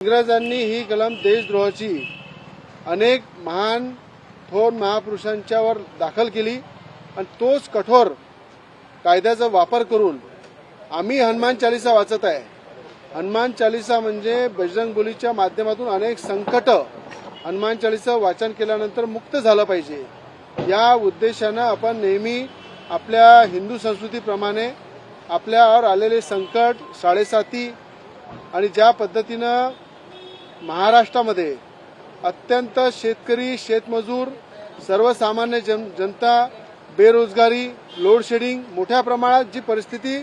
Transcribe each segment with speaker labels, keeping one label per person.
Speaker 1: इंग्रजांनी ही कलम देशद्रोहाची अनेक महान थोर महापुरुषांच्यावर दाखल केली आणि तोच कठोर कायद्याचा वापर करून आम्ही हनुमान चालीसा वाचत आहे। हनुमान चालीसा म्हणजे बजरंगबलीच्या माध्यमातून अनेक संकट हनुमान चालीसा वाचन केल्यानंतर मुक्त झालं पाहिजे या उद्देशाने आपण नेहमी आपल्या हिंदू संस्कृतीप्रमाणे आपल्यावर आलेले संकट साडेसाती आणि ज्या पद्धतीनं महाराष्ट्रामध्ये अत्यंत शेतकरी शेतमजूर सर्वसामान्य जनता बेरोजगारी लोड शेडिंग मोठ्या प्रमाणात जी परिस्थिती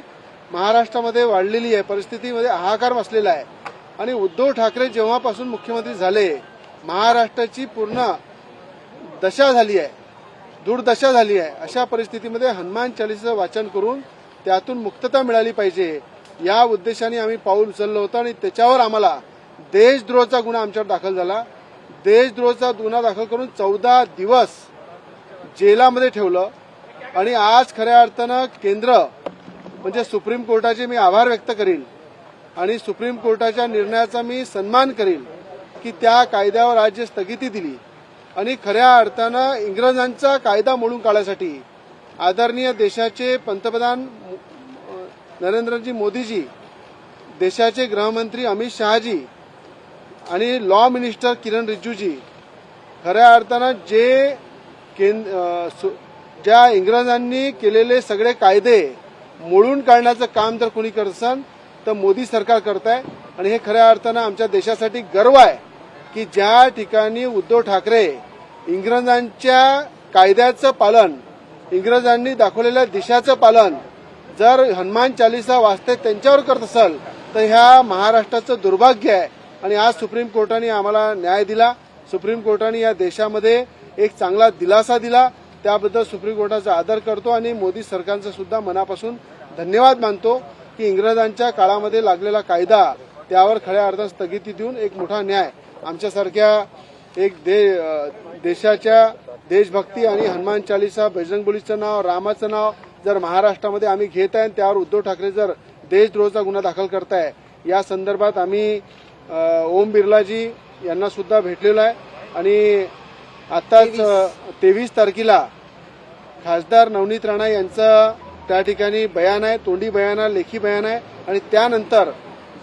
Speaker 1: महाराष्ट्रामध्ये वाढलेली आहे परिस्थितीमध्ये हाहाकार बसलेला आहे आणि उद्धव ठाकरे जेव्हापासून मुख्यमंत्री झाले महाराष्ट्राची पूर्ण दशा झाली आहे दुर्दशा झाली आहे। अशा परिस्थितीमध्ये हनुमान चालीसा वाचन करून त्यातून मुक्तता मिळाली पाहिजे या उद्देशाने आम्ही पाऊल उचललं होतं आणि त्याच्यावर आम्हाला देशद्रोहाचा गुन्हा आमच्यावर दाखल झाला। देशद्रोहाचा गुन्हा दाखल करून 14 दिवस जेलामध्ये ठेवलं आणि आज खऱ्या अर्थानं केंद्र म्हणजे सुप्रीम कोर्टाचे मी आभार व्यक्त करील आणि सुप्रीम कोर्टाच्या निर्णयाचा मी सन्मान करील की त्या कायद्यावर आज जे स्थगिती दिली आणि खऱ्या अर्थानं इंग्रजांचा कायदा मोडून काढण्यासाठी आदरणीय देशाचे पंतप्रधान नरेंद्रजी मोदीजी देशाचे गृहमंत्री अमित शहाजी आणि लॉ मिनिस्टर किरण रिजिजूजी खऱ्या अर्थानं ज्या इंग्रजांनी केलेले सगळे कायदे मोडून काढण्याचं काम जर कोणी करत असेल तर मोदी सरकार करत आहे आणि हे खऱ्या अर्थानं आमच्या देशासाठी गर्व आहे की ज्या ठिकाणी उद्धव ठाकरे इंग्रजांच्या कायद्याचं पालन इंग्रजांनी दाखवलेल्या दिशाचं पालन जर हनुमान चालीसा वाचते त्यांच्यावर करत असेल तर ह्या महाराष्ट्राचं दुर्भाग्य आहे आणि आज सुप्रीम कोर्टाने आम्हाला न्याय दिला। सुप्रीम कोर्टाने या देशामध्ये एक चांगला दिलासा दिला त्याबद्दल सुप्रीम कोर्टाचा आदर करतो आणि मोदी सरकारचं सुद्धा मनापासून धन्यवाद मानतो की इंग्रजांच्या काळामध्ये लागलेला कायदा त्यावर खऱ्या अर्थात स्थगिती देऊन एक मोठा न्याय आमच्यासारख्या एक देशाच्या देशभक्ती आणि हनुमान चालीसा बजरंगबलीचं नाव रामाचं नाव जर महाराष्ट्रामध्ये आम्ही घेत आहे त्यावर उद्धव ठाकरे जर देशद्रोहाचा गुन्हा दाखल करताय या संदर्भात आम्ही ओम बिर्लाजी यांना सुद्धा भेटलेलो आहे आणि आताच 23 तारखेला खासदार नवनीत राणा यांचं त्या ठिकाणी बयान आहे तोंडी बयान आहे लेखी बयान आहे आणि त्यानंतर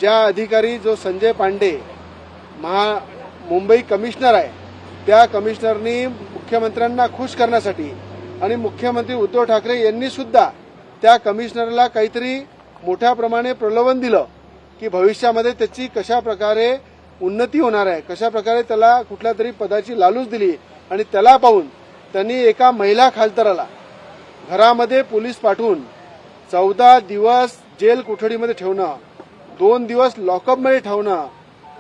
Speaker 1: ज्या अधिकारी जो संजय पांडे मुंबई कमिशनर आहे त्या कमिशनरनी मुख्यमंत्र्यांना खुश करण्यासाठी आणि मुख्यमंत्री उद्धव ठाकरे यांनी सुद्धा त्या कमिशनरला काहीतरी मोठ्या प्रमाणे प्रलोभन दिलं की भविष्यामध्ये त्याची कशा प्रकारे उन्नती होणार आहे कशा प्रकारे त्याला कुठल्या तरी पदाची लालूच दिली आणि त्याला पाहून त्यांनी एका महिला खासदाराला घरामध्ये पोलीस पाठवून 14 दिवस जेल कोठडीमध्ये ठेवणं 2 दिवस लॉकअपमध्ये ठेवणं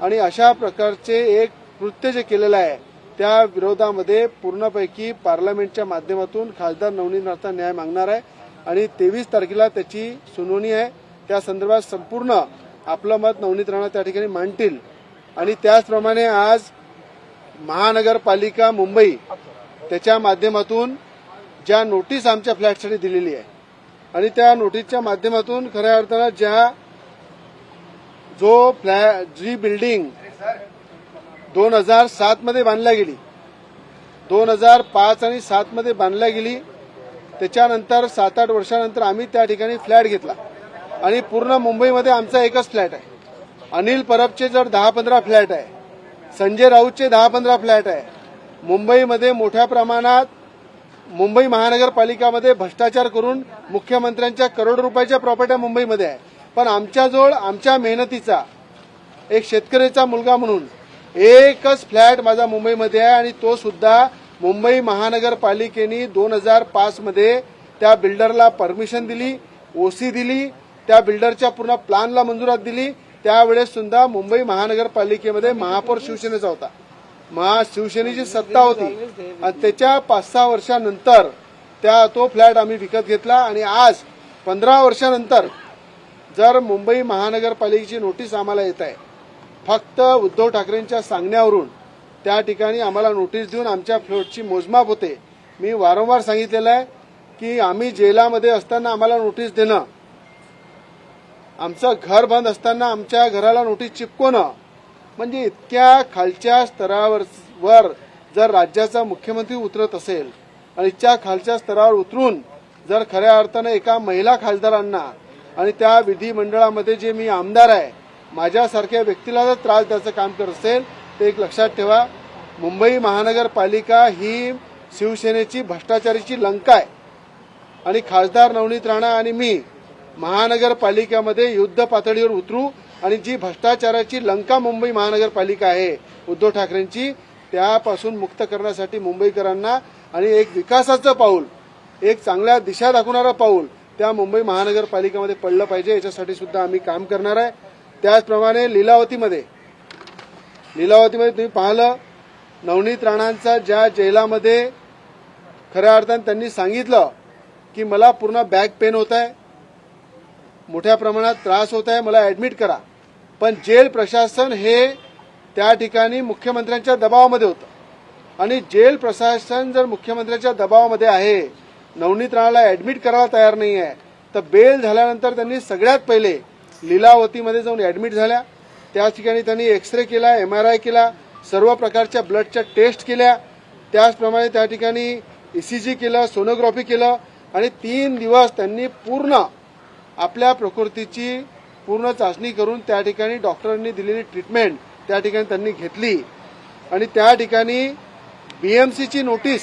Speaker 1: आणि अशा प्रकारचे एक कृत्य जे केलेलं आहे त्या विरोधामध्ये पूर्णपैकी पार्लमेंटच्या माध्यमातून खासदार नवनीत राणा न्याय मागणार आहे आणि 23 तारखेला त्याची सुनावणी आहे। त्या संदर्भात संपूर्ण आपलं मत नवनीत राणा त्या ठिकाणी मांडतील आणि त्याचप्रमाणे आज महानगरपालिका मुंबई त्याच्या माध्यमातून ज्या नोटीस आमच्या फ्लॅटसाठी दिलेली आहे आणि त्या नोटीसच्या माध्यमातून खऱ्या अर्थानं जी बिल्डिंग 2007 मध्ये बांधल्या गेली 2005 आणि 7 मध्ये बांधल्या गेली त्याच्यानंतर 7-8 वर्षानंतर आम्ही त्या ठिकाणी फ्लॅट घेतला आणि पूर्ण मुंबईमध्ये आमचा एकच फ्लॅट आहे। अनिल परबचे जर 10-15 फ्लॅट आहे संजय राऊतचे 10-15 फ्लॅट आहे। मुंबईमध्ये मोठ्या प्रमाणात मुंबई महानगरपालिकामध्ये भ्रष्टाचार करून मुख्यमंत्र्यांच्या करोडो रुपयाच्या प्रॉपर्ट्या मुंबईमध्ये आहे पण आमच्याजवळ आमच्या मेहनतीचा एक शेतकऱ्याचा मुलगा म्हणून एकच फ्लॅट माझा मुंबईमध्ये आहे आणि तो सुद्धा मुंबई महानगरपालिकेने 2005 मध्ये त्या बिल्डरला परमिशन दिली ओसी दिली त्या बिल्डरच्या पूर्ण प्लॅनला मंजुरात दिली त्यावेळेस सुद्धा मुंबई महानगरपालिकेमध्ये महापौर शिवसेनेचा होता शिवसेनेची सत्ता होती आणि त्याच्या 5-6 वर्षानंतर तो फ्लॅट आम्ही विकत घेतला आणि आज 15 वर्षानंतर जर मुंबई महानगरपालिकेची नोटीस आम्हाला येत आहे फक्त उद्धव ठाकरेंच्या सांगण्यावरून त्या ठिकाणी आम्हाला नोटीस देऊन आमच्या फ्लॅटची मोजमाप होते। मी वारंवार सांगितलेलं आहे की आम्ही जेलामध्ये असताना आम्हाला नोटीस देणं आमचं घर बंद असताना आमच्या घराला नोटीस चिपकवणं म्हणजे इतक्या खालच्या स्तरावर जर राज्याचा मुख्यमंत्री उतरत असेल आणि इतक्या खालच्या स्तरावर उतरून जर खऱ्या अर्थानं एका महिला खासदारांना आणि त्या विधिमंडळामध्ये जे मी आमदार आहे माझ्यासारख्या व्यक्तीला जर त्रास द्यायचं काम करत असेल तर एक लक्षात ठेवा, मुंबई महानगरपालिका ही शिवसेनेची भ्रष्टाचाराची लंका आहे आणि खासदार नवनीत राणा आणि मी महानगरपालिकेमध्ये युद्ध पातळीवर उतरू आणि जी भ्रष्टाचाराची लंका मुंबई महानगरपालिका आहे उद्धव ठाकरेंची त्यापासून मुक्त करण्यासाठी मुंबईकरांना आणि एक विकासाचं पाऊल, एक चांगल्या दिशा दाखवणारं पाऊल त्या मुंबई महानगरपालिकेमध्ये पडलं पाहिजे, याच्यासाठी सुद्धा आम्ही काम करणार आहे. त्याचप्रमाणे लीलावतीमध्ये तुम्ही पाहिलं नवनीत राणांचा ज्या जेलामध्ये खऱ्या अर्थाने त्यांनी सांगितलं की मला पूर्ण बॅक पेन होत आहे, मोठ्या प्रमाणात त्रास होत आहे, मला ऍडमिट करा. पण जेल प्रशासन हे त्या ठिकाणी मुख्यमंत्र्यांच्या दबावामध्ये होतं आणि जेल प्रशासन जर मुख्यमंत्र्यांच्या दबावामध्ये आहे, नवनीत राणाला ऍडमिट करायला तयार नाही आहे, तर बेल झाल्यानंतर त्यांनी सगळ्यात पहिले लीलावतीमध्ये जाऊन ऍडमिट झाल्या. त्या ठिकाणी त्यांनी एक्सरे केला, MRI केला, सर्व प्रकारच्या ब्लडच्या टेस्ट केल्या, त्याचप्रमाणे त्या ठिकाणी ECG केलं, सोनोग्राफी केलं आणि 3 दिवस त्यांनी पूर्ण आपल्या प्रकृतीची पूर्ण चाचणी करून त्या ठिकाणी डॉक्टरांनी दिलेली ट्रीटमेंट त्या ठिकाणी त्यांनी घेतली. आणि त्या ठिकाणी BMCची नोटीस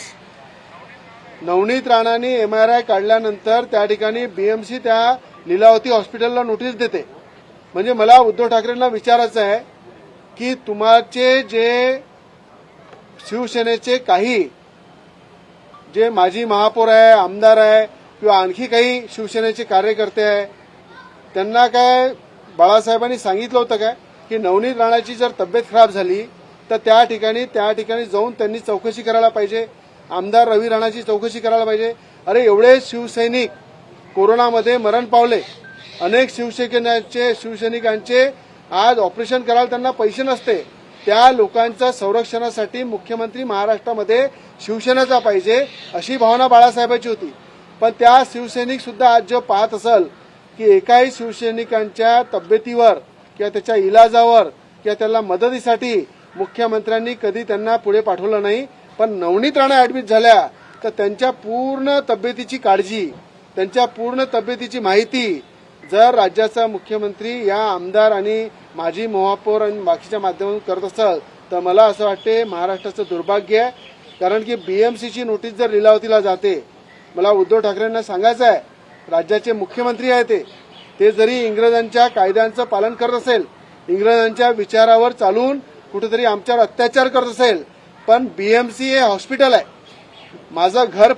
Speaker 1: नवनीत राणांनी MRI काढल्यानंतर त्या ठिकाणी BMC त्या लीलावती हॉस्पिटलला नोटीस देते. म्हणजे मला उद्धव ठाकरेंना विचारायचं आहे की तुमचे जे शिवसेनेचे काही जे माजी महापौर आहे, आमदार आहे किंवा आणखी काही शिवसेनेचे कार्यकर्ते आहे, त्यांना काय बाळासाहेबांनी सांगितलं होतं काय की नवनीत राणाची जर तब्येत खराब झाली तर त्या ठिकाणी जाऊन त्यांनी चौकशी करायला पाहिजे, आमदार रवी राणाची चौकशी करायला पाहिजे. अरे एवढे शिवसैनिक कोरोनामध्ये मरण पावले, अनेक शिवसैनिकांचे आज ऑपरेशन करायला त्यांना पैसे नसते, त्या लोकांच्या संरक्षणासाठी मुख्यमंत्री महाराष्ट्रामध्ये शिवसेनेचा पाहिजे अशी भावना बाळासाहेबांची होती. पण त्या शिवसैनिक सुद्धा आज जो पाहत असेल की एकाही शिवसैनिकांच्या तब्येतीवर किंवा त्याच्या इलाजावर किंवा त्याला मदतीसाठी मुख्यमंत्र्यांनी कधी त्यांना पुढे पाठवलं नाही. पण नवनीत राणा ऍडमिट झाल्या तर त्यांच्या पूर्ण तब्येतीची काळजी, त्यांच्या पूर्ण तब्येतीची माहिती जर राज्याचा मुख्यमंत्री या आमदार आणि माजी महापौर आणि बाकीच्या माध्यमातून करत असेल तर मला असं वाटते महाराष्ट्राचं दुर्भाग्य आहे. कारण की BMCची नोटीस जर लीलावतीला जाते, मला उद्धव ठाकरेंना सांगायचं आहे, राज्याचे मुख्यमंत्री आहे ते जरी इंग्रजांच्या कायद्यांचं पालन करत असेल, इंग्रजांच्या विचारावर चालून कुठेतरी आमच्यावर अत्याचार करत असेल, पण BMC हे हॉस्पिटल आहे. माझं घर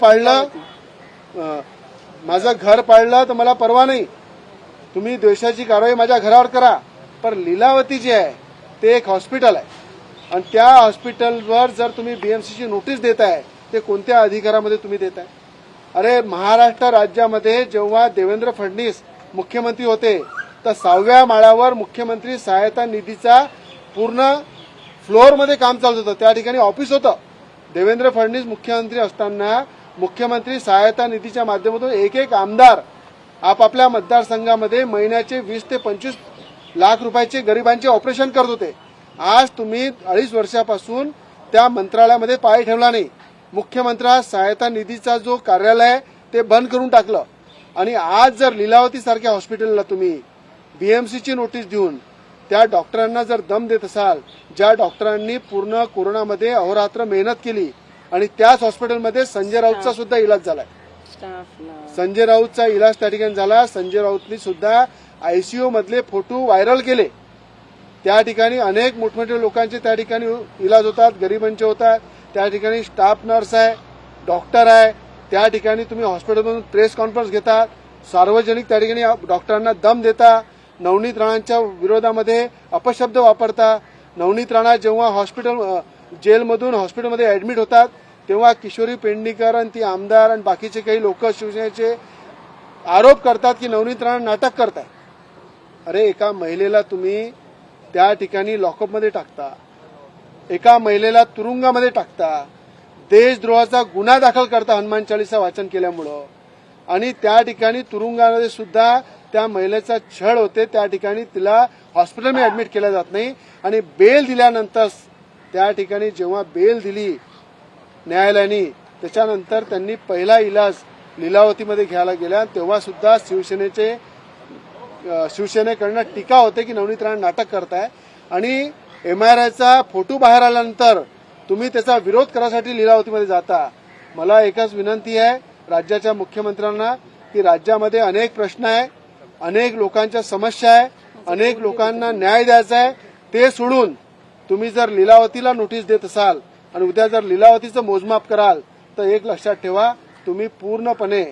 Speaker 1: पाडलं तर मला परवा नाही, तुम्ही द्वेषाची कारवाई माझ्या घरावर करा, पण लीलावती जे आहे ते एक हॉस्पिटल आहे आणि त्या हॉस्पिटलवर जर तुम्ही BMCची नोटीस देताय ते कोणत्या अधिकारामध्ये तुम्ही देताय? अरे महाराष्ट्र राज्यामध्ये जेव्हा देवेंद्र फडणवीस मुख्यमंत्री होते तर 6व्या माळ्यावर मुख्यमंत्री सहायता निधीचा पूर्ण फ्लोअरमध्ये काम चालत होतं, त्या ठिकाणी ऑफिस होतं. देवेंद्र फडणवीस मुख्यमंत्री असताना मुख्यमंत्री सहायता निधीच्या माध्यमातून एक आमदार आपापल्या मतदारसंघामध्ये महिन्याचे 20 ते 25 लाख रुपयाचे गरिबांचे ऑपरेशन करत होते. आज तुम्ही 2.5 वर्षापासून त्या मंत्रालयामध्ये पाय ठेवला नाही. मुख्यमंत्री सहायता निधीचा जो कार्यालय आहे ते बंद करून टाकलं आणि आज जर लीलावती सारख्या हॉस्पिटलला तुम्ही BMCची नोटीस देऊन त्या डॉक्टरांना जर दम देत असाल, ज्या डॉक्टरांनी पूर्ण कोरोनामध्ये अहोरात्र मेहनत केली आणि त्याच हॉस्पिटलमध्ये संजय राऊतचा सुद्धा इलाज झालाय, संजय राऊतचा इलाज त्या ठिकाणी झाला. संजय राऊतनी सुद्धा ICU मधले फोटो व्हायरल केले. त्या ठिकाणी अनेक मोठमोठ्या लोकांचे त्या ठिकाणी इलाज होतात, गरिबांचे होतात. त्या ठिकाणी स्टाफ नर्स आहे, डॉक्टर आहे, त्या ठिकाणी तुम्ही हॉस्पिटलमधून प्रेस कॉन्फरन्स घेता, सार्वजनिक त्या ठिकाणी डॉक्टरांना दम देता, नवनीत राणांच्या विरोधामध्ये अपशब्द वापरता. नवनीत राणा जेव्हा जेलमधून हॉस्पिटलमध्ये ऍडमिट होतात तेव्हा किशोरी पेडणेकर आणि ती आमदार आणि बाकीचे काही लोक शिवसेनेचे आरोप करतात की नवनीत राणा नाटक करताय. अरे एका महिलेला तुम्ही त्या ठिकाणी लॉकअपमध्ये टाकता, एका महिलेला तुरुंगामध्ये टाकता, देशद्रोहाचा गुन्हा दाखल करता हनुमान चालीसा वाचन केल्यामुळं आणि त्या ठिकाणी तुरुंगामध्ये सुद्धा त्या महिलेचा छळ होते, त्या ठिकाणी तिला हॉस्पिटलमध्ये ऍडमिट केलं जात नाही आणि बेल दिल्यानंतर त्या ठिकाणी जेव्हा बेल दिली न्यायालयाने त्याच्यानंतर त्यांनी पहिला इलाज लीलावतीमध्ये घ्यायला गेला, तेव्हा सुद्धा शिवसेनेकडनं टीका होते की नवनीत राणे नाटक करताय आणि MRIचा फोटो बाहेर आल्यानंतर तुम्ही त्याचा विरोध करायसाठी लीलावतीमध्ये जाता। मला एकच विनंती आहे राज्याच्या मुख्यमंत्र्यांना की राज्यामध्ये अनेक प्रश्न आहे, अनेक लोकांच्या समस्या आहे, अनेक लोकांना न्याय द्यायचा आहे, ते सोडून तुम्ही जर लीलावतीला नोटीस देत असाल आणि उद्या जर लीलावतीचं मोजमाप कराल तर एक लक्षात ठेवा, तुम्ही पूर्णपणे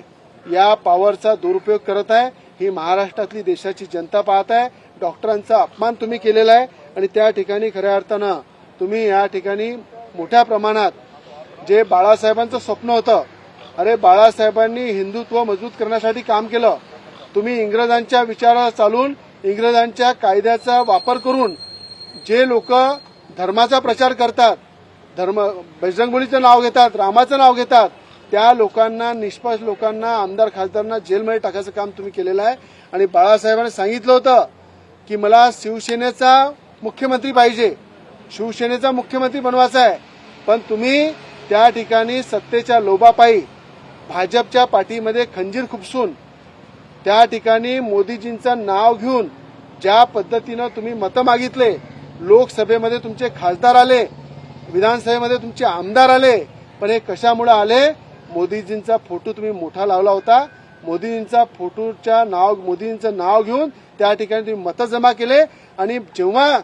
Speaker 1: या पॉवरचा दुरुपयोग करत आहे। ही महाराष्ट्रातली देशाची जनता पाहत आहे। डॉक्टरांचा अपमान तुम्ही केलेला आहे आणि त्या ठिकाणी खऱ्या अर्थानं तुम्ही या ठिकाणी मोठ्या प्रमाणात जे बाळासाहेबांचं स्वप्न होतं, अरे बाळासाहेबांनी हिंदुत्व मजबूत करण्यासाठी काम केलं, तुम्ही इंग्रजांच्या विचाराला चालून इंग्रजांच्या कायद्याचा वापर करून जे लोक धर्माचा प्रचार करतात, बजरंगबलीचं नाव घेतात, रामाचं नाव घेतात, त्या लोकांना, निष्पाप लोकांना, आमदार खासदारांना जेलमध्ये टाकायचं काम तुम्ही केलेलं आहे। आणि बाळासाहेबांनी सांगितलं होतं की मला शिवसेनेचा मुख्यमंत्री पाहिजे, शिवसेनेचा मुख्यमंत्री बनवायचा आहे, पण तुम्ही त्या ठिकाणी सत्तेच्या लोभापायी भाजपच्या पाठीमध्ये खंजीर खुपसून त्या ठिकाणी मोदीजींचं नाव घेऊन ज्या पद्धतीनं तुम्ही मतं मागितले, लोकसभेमध्ये तुमचे खासदार आले, विधानसभेमध्ये तुमचे आमदार आले, पण हे कशामुळे आले? मोदीजींचा फोटो तुम्ही मोठा लावला होता, मोदीजींचं नाव घेऊन त्या ठिकाणी तुम्ही मतं जमा केले आणि जेव्हा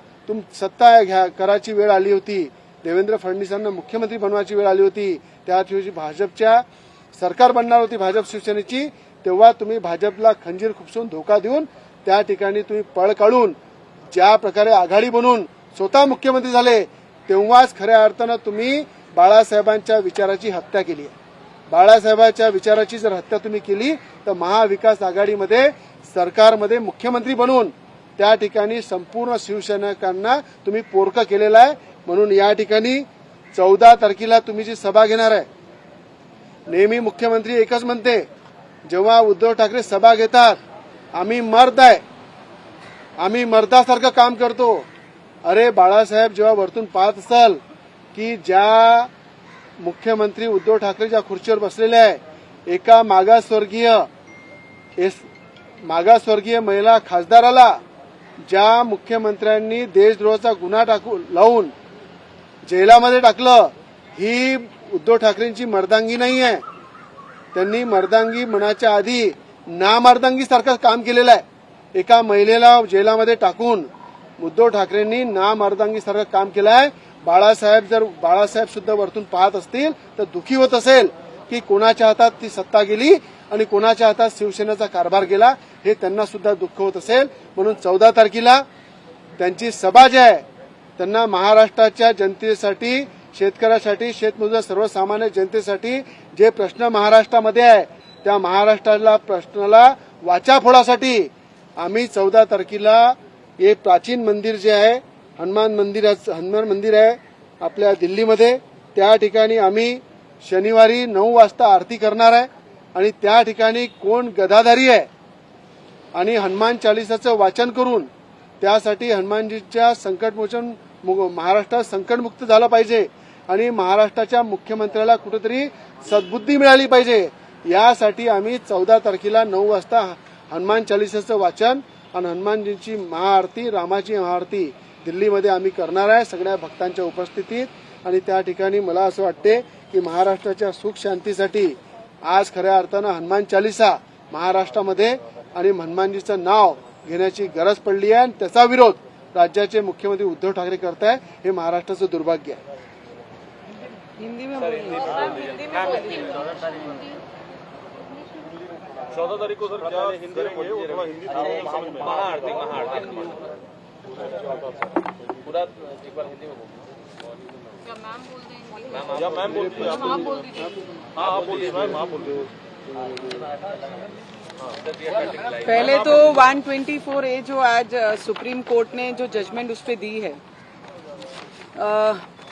Speaker 1: सत्ता करायची वेळ आली होती, देवेंद्र फडणवीसांना मुख्यमंत्री बनवायची वेळ आली होती, त्या दिवशी भाजपच्या सरकार बनणार होती भाजप शिवसेनेची, तेव्हा तुम्ही भाजपला खंजीर खुपसून धोका देऊन त्या ठिकाणी तुम्ही पळ काढून ज्या प्रकारे आघाडी बनवून स्वतः मुख्यमंत्री झाले, तेव्हाच खऱ्या अर्थानं तुम्ही बाळासाहेबांच्या विचाराची हत्या केली आहे। बाळासाहेबांच्या विचाराची जर हत्या तुम्ही केली तर महाविकास आघाडीमध्ये सरकारमध्ये मुख्यमंत्री बनवून त्या ठिकाणी संपूर्ण शिवसैनिकांना तुम्ही पोरकं केलेलं आहे। म्हणून या ठिकाणी 14 तारखेला तुम्ही जी सभा घेणार आहे, नेहमी मुख्यमंत्री एकच म्हणते, जेव्हा उद्धव ठाकरे सभा घेतात आम्ही मर्द आहे, आम्ही मर्दासारखं काम करतो। अरे बाळासाहेब जेव्हा वरतून पाहत असाल की ज्या मुख्यमंत्री उद्धव ठाकरे ज्या खुर्चीवर बसलेले आहे, एका मागासवर्गीय महिला खासदाराला ज्या मुख्यमंत्र्यांनी देशद्रोहाचा गुन्हा लावून जेलामध्ये टाकलं, ही उद्धव ठाकरेंची मर्दांगी नाही आहे। त्यांनी मर्दांगी म्हणाच्या आधी नामर्दांगी सारखं काम केलेलं आहे। एका महिलेला जेलामध्ये टाकून उद्धव ठाकरेंनी नामर्दांगी सारखं काम केलं आहे। बाळासाहेब सुद्धा वरतून पाहत असतील तर दुःखी होत असेल की कोणाच्या हातात ती सत्ता गेली आणि कोणाच्या हातात शिवसेनेचा कारभार गेला, हे त्यांना सुद्धा दुःख होत असेल। म्हणून 14 तारखेला त्यांची सभा जी आहे, त्यांना महाराष्ट्राच्या जनतेसाठी, शेतकऱ्यासाठी, शेतमजूर सर्वसामान्य जनतेसाठी जे प्रश्न महाराष्ट्रामध्ये आहे, त्या महाराष्ट्राला प्रश्नाला वाचा फोडासाठी आम्ही 14 तारखेला हे प्राचीन मंदिर जे आहे, हनुमान मंदिर आहे आपल्या दिल्लीमध्ये, त्या ठिकाणी आम्ही शनिवारी 9 वाजता आरती करणार आहे आणि त्या ठिकाणी कोण गदाधारी आहे आणि हनुमान चालिसाचं वाचन करून त्यासाठी हनुमानजीच्या संकटमोचन महाराष्ट्रात संकटमुक्त झालं पाहिजे आणि महाराष्ट्राच्या मुख्यमंत्र्याला कुठेतरी सद्बुद्धी मिळाली पाहिजे, यासाठी आम्ही 14 तारखेला 9 वाजता हनुमान चालिसाचं वाचन आणि हनुमानजींची महाआरती, रामाची महाआरती दिल्लीमध्ये आम्ही करणार आहे सगळ्या भक्तांच्या उपस्थितीत। आणि त्या ठिकाणी मला असं वाटते की महाराष्ट्राच्या सुख शांतीसाठी आज खऱ्या अर्थानं हनुमान चालिसा महाराष्ट्रामध्ये आणि हनुमानजीचं नाव घेण्याची गरज पडली आहे आणि त्याचा विरोध राज्याचे मुख्यमंत्री उद्धव ठाकरे करताय, हे महाराष्ट्राचं दुर्भाग्य आहे।
Speaker 2: हिंदी में 14 तारीख को सर क्या हिंदी करेंगे, वो थोड़ा हिंदी महाआरती पूरा एक बार हिंदी में या मैम बोलती है, आप बोल दीजिए। हाँ आप बोलिए मैम, आप बोल दीजिए।
Speaker 3: पहले तो 124A जो आज सुप्रीम कोर्ट ने जो जजमेंट उस पे दी है,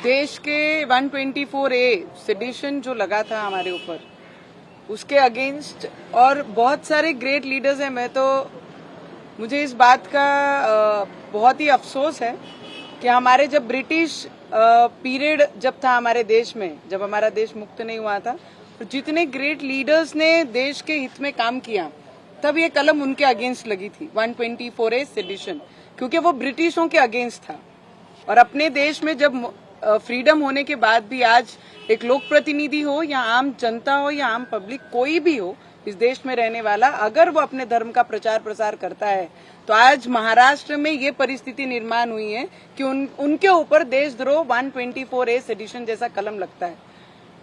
Speaker 3: देश के 124A सेडिशन जो लगा था हमारे ऊपर, उसके अगेंस्ट और बहुत सारे ग्रेट लीडर्स हैं। मैं तो मुझे इस बात का बहुत ही अफसोस है कि हमारे जब ब्रिटिश पीरियड जब था हमारे देश में, जब हमारा देश मुक्त नहीं हुआ था, तो जितने ग्रेट लीडर्स ने देश के हित में काम किया, तब ये कलम उनके अगेंस्ट लगी थी 124A सेडिशन, क्योंकि वो ब्रिटिशों के अगेंस्ट था। और अपने देश में जब फ्रीडम होने के बाद भी आज एक लोक प्रतिनिधि हो या आम जनता हो या आम पब्लिक, कोई भी हो इस देश में रहने वाला, अगर वो अपने धर्म का प्रचार प्रसार करता है, तो आज महाराष्ट्र में ये परिस्थिति निर्माण हुई है कि उनके ऊपर देशद्रोह 124A सेडिशन जैसा कलम लगता है।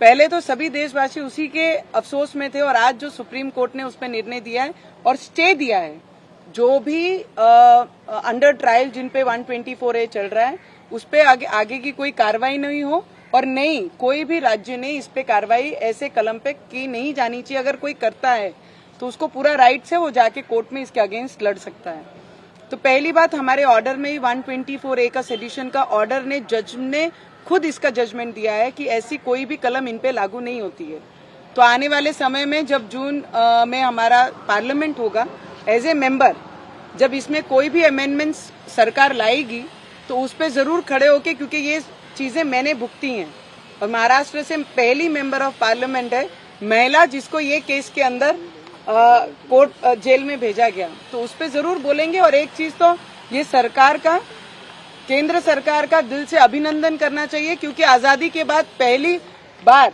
Speaker 3: पहले तो सभी देशवासी उसी के अफसोस में थे, और आज जो सुप्रीम कोर्ट ने उस पर निर्णय दिया है और स्टे दिया है, जो भी अंडर ट्रायल जिन पे 124A चल रहा है, उस पे आगे की कोई कार्रवाई नहीं हो, और नहीं, कोई भी राज्य ने इस पे कार्रवाई ऐसे कलम पे की नहीं जानी चाहिए। अगर कोई करता है तो उसको पूरा राइट है, वो जाके कोर्ट में इसके अगेंस्ट लड़ सकता है। तो पहली बात, हमारे ऑर्डर में ही 124A का सेडिशन का ऑर्डर ने, जज ने खुद इसका जजमेंट दिया है कि ऐसी कोई भी कलम इन पे लागू नहीं होती है। तो आने वाले समय में जब जून में हमारा पार्लियामेंट होगा, एज ए मेंबर जब इसमें कोई भी अमेंडमेंट्स सरकार लाएगी, तो उस पे जरूर खड़े होके, क्योंकि ये चीजें मैंने भुगती हैं, और महाराष्ट्र से पहली मेंबर ऑफ पार्लियामेंट है महिला जिसको ये केस के अंदर कोर्ट जेल में भेजा गया, तो उस पे जरूर बोलेंगे। और एक चीज तो ये सरकार का, केंद्र सरकार का दिल से अभिनंदन करना चाहिए, क्योंकि आजादी के बाद पहली बार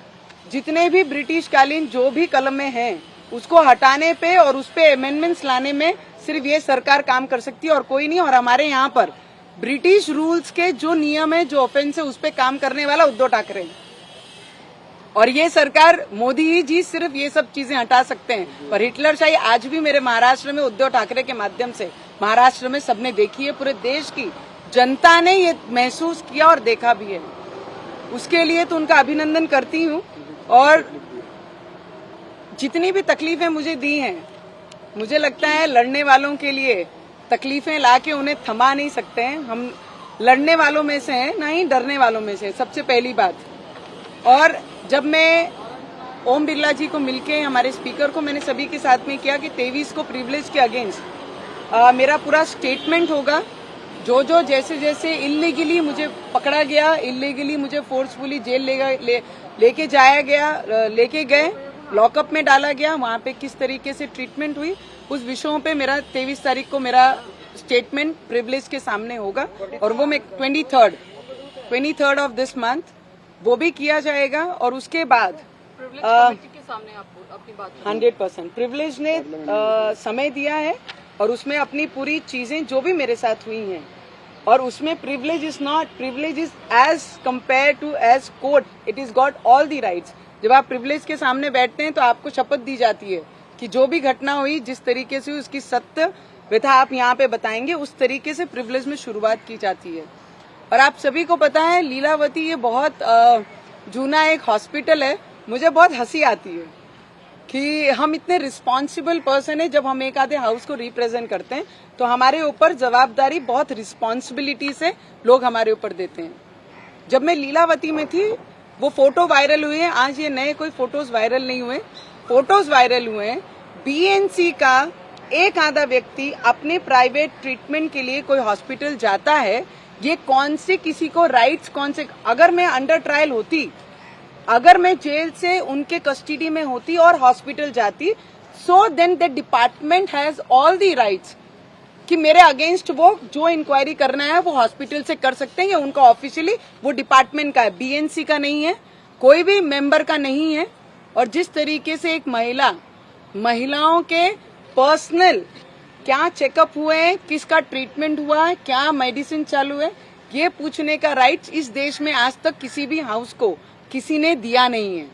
Speaker 3: जितने भी ब्रिटिश कालीन जो भी कलमें हैं, उसको हटाने पे और उस पे अमेंडमेंट्स लाने में सिर्फ ये सरकार काम कर सकती है और कोई नहीं। और हमारे यहाँ पर ब्रिटिश रूल्स के जो नियम है, जो ऑफेंस है, उस पे काम करने वाला उद्धव ठाकरे है, और ये सरकार मोदी ही जी सिर्फ ये सब चीजें हटा सकते हैं। पर हिटलरशाही आज भी मेरे महाराष्ट्र में उद्धव ठाकरे के माध्यम से महाराष्ट्र में सबने देखी है, पूरे देश की जनता ने ये महसूस किया और देखा भी है। उसके लिए तो उनका अभिनंदन करती हूँ। और जितनी भी तकलीफें मुझे दी हैं, मुझे लगता है लड़ने वालों के लिए तकलीफें लाके उन्हें थमा नहीं सकते हैं। हम लड़ने वालों में से हैं, ना ही डरने वालों में से, सबसे पहली बात। और जब मैं ओम बिरला जी को मिलके, हमारे स्पीकर को, मैंने सभी के साथ में किया कि 23 को प्रिविलेज के अगेंस्ट मेरा पूरा स्टेटमेंट होगा। जो जो जैसे जैसे इल्लीगली मुझे पकड़ा गया, इल्लीगली मुझे फोर्सफुली जेल लेके जाया गया, लेके गए, लॉकअप में डाला गया, वहां पे किस तरीके से ट्रीटमेंट हुई, उस विषयों पे मेरा 23 तारीख को मेरा स्टेटमेंट प्रिविलेज के सामने होगा। और वो मैं 23rd ऑफ दिस मंथ वो भी किया जाएगा। और उसके बाद
Speaker 4: के सामने आपको अपनी बात
Speaker 3: 100% प्रिविलेज ने समय दिया है, और उसमें अपनी पूरी चीजें जो भी मेरे साथ हुई हैं, और उसमें privilege is not, privilege is as compare to as court, it is got all the rights. जब आप प्रिविलेज के सामने बैठते हैं तो आपको शपथ दी जाती है कि जो भी घटना हुई, जिस तरीके से उसकी सत्य व्यथा आप यहाँ पे बताएंगे, उस तरीके से प्रिविलेज में शुरुआत की जाती है। और आप सभी को पता है, लीलावती ये बहुत जूना एक हॉस्पिटल है। मुझे बहुत हंसी आती है कि हम इतने रिस्पॉन्सिबल पर्सन है, जब हम एक आधे हाउस को रिप्रेजेंट करते हैं तो हमारे ऊपर जवाबदारी बहुत रिस्पॉन्सिबिलिटी से लोग हमारे ऊपर देते हैं। जब मैं लीलावती में थी, वो फोटो वायरल हुए हैं, आज ये नए कोई फोटोज वायरल नहीं हुए, फोटोज वायरल हुए हैं। बीएनसी का एक आधा व्यक्ति अपने प्राइवेट ट्रीटमेंट के लिए कोई हॉस्पिटल जाता है, ये कौन से किसी को राइट्स, कौन से, अगर मैं अंडर ट्रायल होती, अगर मैं जेल से उनके कस्टडी में होती और हॉस्पिटल जाती, so then the department has all the rights कि मेरे अगेंस्ट वो जो इंक्वायरी करना है वो हॉस्पिटल से कर सकते हैं, या उनका ऑफिशियली वो डिपार्टमेंट का है, बीएनसी का नहीं है, कोई भी मेंबर का नहीं है। और जिस तरीके से एक महिलाओं के पर्सनल क्या चेकअप हुए हैं, किसका ट्रीटमेंट हुआ है, क्या मेडिसिन चालू है, ये पूछने का राइट्स इस देश में आज तक किसी भी हाउस को किसी ने दिया नहीं है।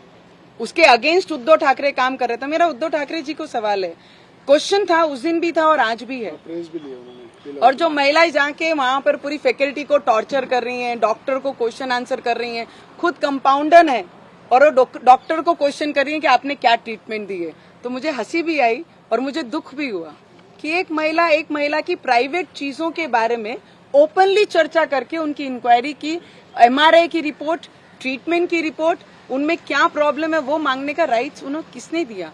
Speaker 3: उसके अगेंस्ट उद्धव ठाकरे काम कर रहे थे। मेरा उद्धव ठाकरे जी को सवाल है, क्वेश्चन था, उस दिन भी था और आज भी है। और जो महिलाएं जाके वहां पर पूरी फैकल्टी को टॉर्चर कर रही हैं, डॉक्टर को क्वेश्चन आंसर कर रही हैं, खुद कंपाउंडर है और वो डॉक्टर को क्वेश्चन कर रही हैं कि आपने क्या ट्रीटमेंट दी है, तो मुझे हंसी भी आई और मुझे दुख भी हुआ कि एक महिला की प्राइवेट चीजों के बारे में ओपनली चर्चा करके उनकी इंक्वायरी की, एमआरआई की रिपोर्ट, ट्रीटमेंट की रिपोर्ट, उनमें क्या प्रॉब्लम है वो मांगने का राइट्स उन्हें किसने दिया।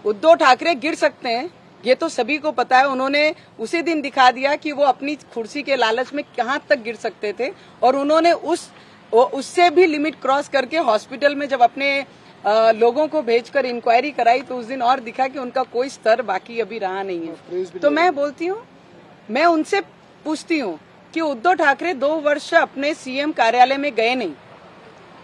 Speaker 3: उद्धव ठाकरे गिर सकते हैं, ये तो सभी को पता है। उन्होंने उसी दिन दिखा दिया कि वो अपनी कुर्सी के लालच में कहाँ तक गिर सकते थे, और उन्होंने उससे भी लिमिट क्रॉस करके हॉस्पिटल में जब अपने लोगों को भेजकर इंक्वायरी कराई तो उस दिन और दिखा कि उनका कोई स्तर बाकी अभी रहा नहीं है। तो मैं बोलती हूँ, मैं उनसे पूछती हूँ कि उद्धव ठाकरे 2 वर्ष अपने सीएम कार्यालय में गए नहीं।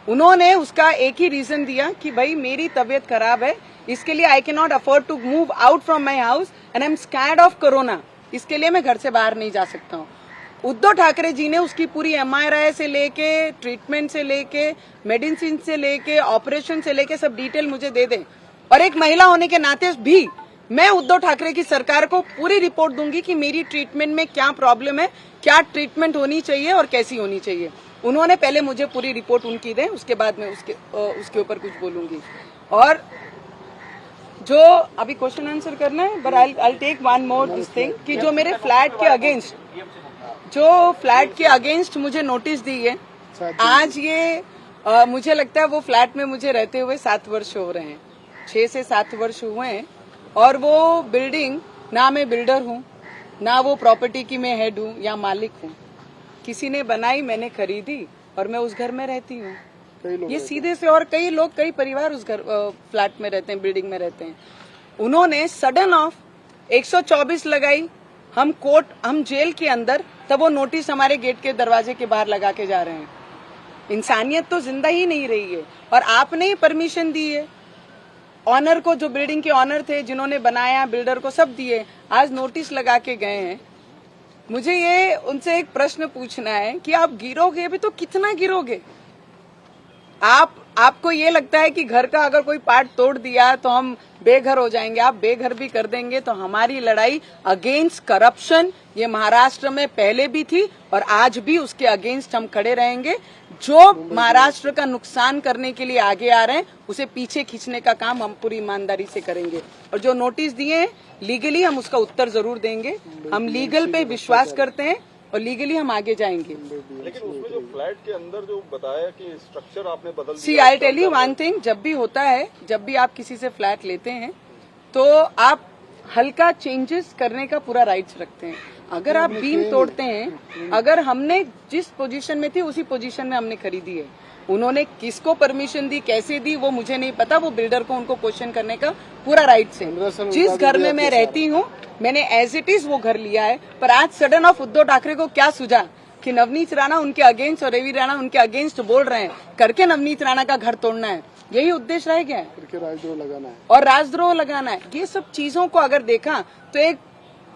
Speaker 3: उन्होंने उसका एक ही रीजन दिया कि भाई मेरी तबीयत खराब है, इसके लिए I can not afford to move out from my house and I am scared of corona, इसके लिए मैं घर से बाहर नहीं जा सकता हूँ। उद्धव ठाकरे जी ने उसकी पूरी MRI से लेके, ट्रीटमेंट से लेके, मेडिसिन से लेके, ऑपरेशन से लेके सब डिटेल मुझे दे दें, और एक महिला होने के नाते भी मैं उद्धव ठाकरे की सरकार को पूरी रिपोर्ट दूंगी कि मेरी ट्रीटमेंट में क्या प्रॉब्लम है, क्या ट्रीटमेंट होनी चाहिए और कैसी होनी चाहिए। उन्होंने पहले मुझे पूरी रिपोर्ट उनकी दें, उसके बाद मैं उसके ऊपर कुछ बोलूंगी। और जो अभी क्वेश्चन आंसर करना है, but I take one more this thing कि जो मेरे फ्लैट के अगेंस्ट मुझे नोटिस दी है आज, ये मुझे लगता है वो फ्लैट में मुझे रहते हुए 7 वर्ष हो रहे हैं, 6 से 7 वर्ष हुए हैं। और वो बिल्डिंग, ना मैं बिल्डर हूँ, ना वो प्रॉपर्टी की मैं हेड हूँ या मालिक हूँ, किसी ने बनाई, मैंने खरीदी और मैं उस घर में रहती हूँ। ये सीधे से, और कई परिवार उस घर फ्लैट में रहते हैं, बिल्डिंग में रहते हैं। उन्होंने सडन ऑफ 124 लगाई, हम जेल के अंदर, तब वो नोटिस हमारे गेट के दरवाजे के बाहर लगा के जा रहे हैं। इंसानियत तो जिंदा ही नहीं रही है। और आपने ही परमिशन दी है ऑनर को, जो बिल्डिंग के ऑनर थे, जिन्होंने बनाया, बिल्डर को सब दिए, आज नोटिस लगा के गए हैं। मुझे ये उनसे एक प्रश्न पूछना है कि आप गिरोगे भी तो कितना गिरोगे? आपको ये लगता है कि घर का अगर कोई पार्ट तोड़ दिया तो हम बेघर हो जाएंगे? आप बेघर भी कर देंगे तो हमारी लड़ाई अगेंस्ट करप्शन ये महाराष्ट्र में पहले भी थी और आज भी उसके अगेंस्ट हम खड़े रहेंगे। जो महाराष्ट्र का नुकसान करने के लिए आगे आ रहे हैं उसे पीछे खींचने का काम हम पूरी ईमानदारी से करेंगे। और जो नोटिस दिए हैं लीगली हम उसका उत्तर जरूर देंगे। हम लीगल पे विश्वास करते हैं और लीगली हम आगे जाएंगे।
Speaker 2: लेकिन उसमें जो फ्लैट के अंदर जो बताया कि स्ट्रक्चर आपने बदल दिया।
Speaker 3: See I tell you one thing, जब भी होता है, जब भी आप किसी से फ्लैट लेते हैं तो आप हल्का चेंजेस करने का पूरा राइट्स रखते हैं। अगर आप बीम तोड़ते हैं, अगर हमने जिस पोजीशन में थी उसी पोजीशन में हमने खरीदी है, उन्होंने किसको परमिशन दी, कैसे दी, वो मुझे नहीं पता। वो बिल्डर को उनको क्वेश्चन करने का पूरा राइट्स है। जिस घर में मैं रहती हूँ मैंने एज इट इज वो घर लिया है। पर आज सडन ऑफ उद्धव ठाकरे को क्या सूझा कि नवनीत राणा उनके अगेंस्ट और रवि राणा उनके अगेंस्ट बोल रहे हैं, करके नवनीत राणा का घर तोड़ना है, यही उद्देश्य रह गया है,
Speaker 1: राजद्रोह लगाना है
Speaker 3: और राजद्रोह लगाना है। ये सब चीजों को अगर देखा तो एक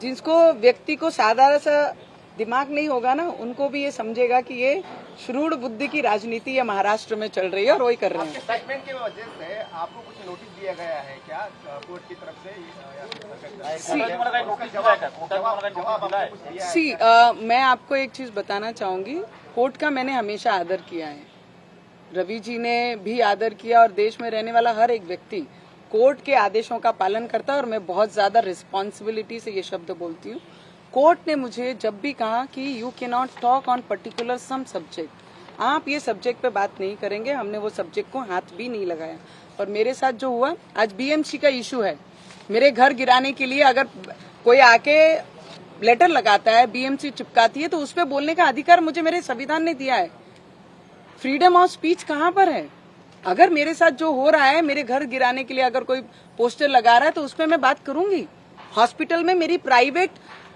Speaker 3: जिसको व्यक्ति को साधारण सा दिमाग नहीं होगा ना, उनको भी ये समझेगा कि ये श्रूढ़ बुद्धि की राजनीति ये महाराष्ट्र में चल रही है और वही कर रहे हैं।
Speaker 5: स्टेटमेंट की वजह से आपको कुछ नोटिस दिया गया है क्या कोर्ट की तरफ से?
Speaker 3: मैं आपको एक चीज बताना चाहूंगी, कोर्ट का मैंने हमेशा आदर किया है, रवि जी ने भी आदर किया और देश में रहने वाला हर एक व्यक्ति कोर्ट के आदेशों का पालन करता है। और मैं बहुत ज्यादा रिस्पॉन्सिबिलिटी से ये शब्द बोलती हूँ। कोर्ट ने मुझे जब भी कहा कि you can not talk on particular some subject, आप ये सब्जेक्ट पे बात नहीं करेंगे, हमने वो सब्जेक्ट को हाथ भी नहीं लगाया। और मेरे साथ जो हुआ, आज बीएमसी का इशू है, मेरे घर गिराने के लिए अगर कोई आके लेटर लगाता है, बीएमसी चिपकाती है, तो उस पर बोलने का अधिकार मुझे मेरे संविधान ने दिया है। फ्रीडम ऑफ स्पीच कहाँ पर है? अगर मेरे साथ जो हो रहा है, मेरे घर गिराने के लिए अगर कोई पोस्टर लगा रहा है तो उस पर मैं बात करूंगी। हॉस्पिटल में मेरी प्राइवेट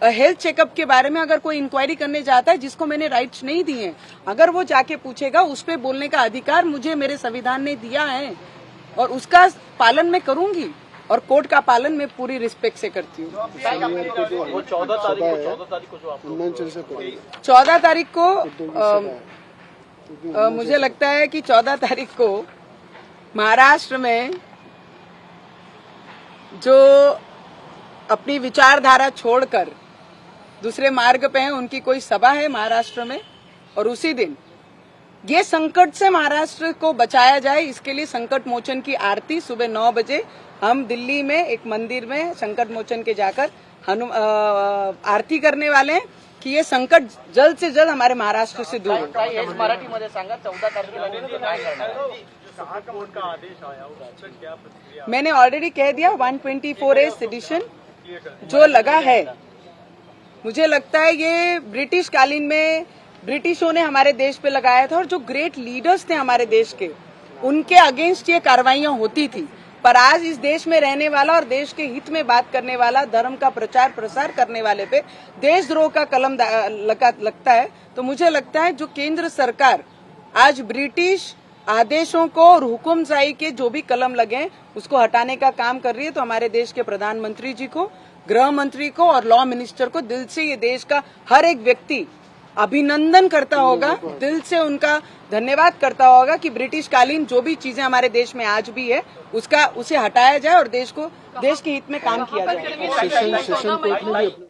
Speaker 3: हेल्थ चेकअप के बारे में अगर कोई इंक्वायरी करने जाता है जिसको मैंने राइट्स नहीं दिए हैं, अगर वो जाके पूछेगा, उस पर बोलने का अधिकार मुझे मेरे संविधान ने दिया है और उसका पालन मैं करूंगी और कोर्ट का पालन मैं पूरी रिस्पेक्ट से करती हूँ।
Speaker 2: 14
Speaker 3: तारीख को मुझे लगता है कि 14 तारीख को महाराष्ट्र में जो अपनी विचारधारा छोड़कर दूसरे मार्ग पे हैं, उनकी कोई सभा है महाराष्ट्र में। और उसी दिन ये संकट से महाराष्ट्र को बचाया जाए, इसके लिए संकट मोचन की आरती सुबह 9 बजे हम दिल्ली में एक मंदिर में संकट मोचन के जाकर आरती करने वाले हैं कि ये संकट जल्द से जल्द हमारे महाराष्ट्र से दूर हो।
Speaker 5: मराठीमध्ये सांगा 14 तारखेला
Speaker 3: मैंने ऑलरेडी कह दिया 124A सेडिशन जो लगा है, मुझे लगता है ये ब्रिटिश कालीन में ब्रिटिशों ने हमारे देश पे लगाया था और जो ग्रेट लीडर्स थे हमारे देश के, उनके अगेंस्ट ये कार्रवाइयां होती थी। पर आज इस देश में रहने वाला और देश के हित में बात करने वाला, धर्म का प्रचार प्रसार करने वाले पे देशद्रोह का कलम लगता है। तो मुझे लगता है जो केंद्र सरकार आज ब्रिटिश आदेशों को और हुकुमशाही के जो भी कलम लगे हैं उसको हटाने का काम कर रही है, तो हमारे देश के प्रधानमंत्री जी को, गृह मंत्री को और लॉ मिनिस्टर को दिल से ये देश का हर एक व्यक्ति अभिनंदन करता होगा, दिल से उनका धन्यवाद करता होगा कि ब्रिटिश कालीन जो भी चीजें हमारे देश में आज भी है उसे हटाया जाए और देश के हित में काम किया जाए।
Speaker 1: सेशन कोर्ट में भी